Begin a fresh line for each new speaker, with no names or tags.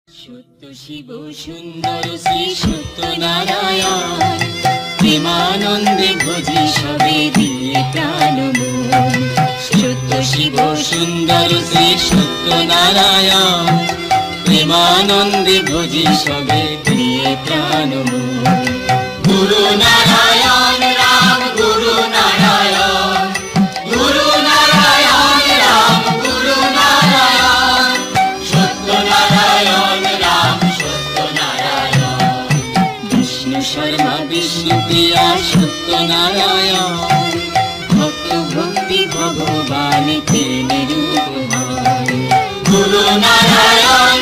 সত্য শিব সুন্দর শ্রী সত্যনারায়ণ, প্রেমানন্দে ভজি সবে দিয়ে প্রাণ মন। সত্য শিব সুন্দর শ্রী সত্যনারায়ণ, প্রেমানন্দে ভজি সবে দিয়ে প্রাণ মন। গুরু নারায়ণ রাম, গুরু নারায়ণ, গুরু নারায়ণ রাম, গুরু নারায়ণ, সত্যনারায়ণ রাম, সত্যনারায়ণ। বিষ্ণু শর্মা বিষ্ণু প্রিয়া সত্যনারায়ণ, ভক্ত ভক্তি ভগবান তেনে রূপ হয়। গুরু নারায়ণ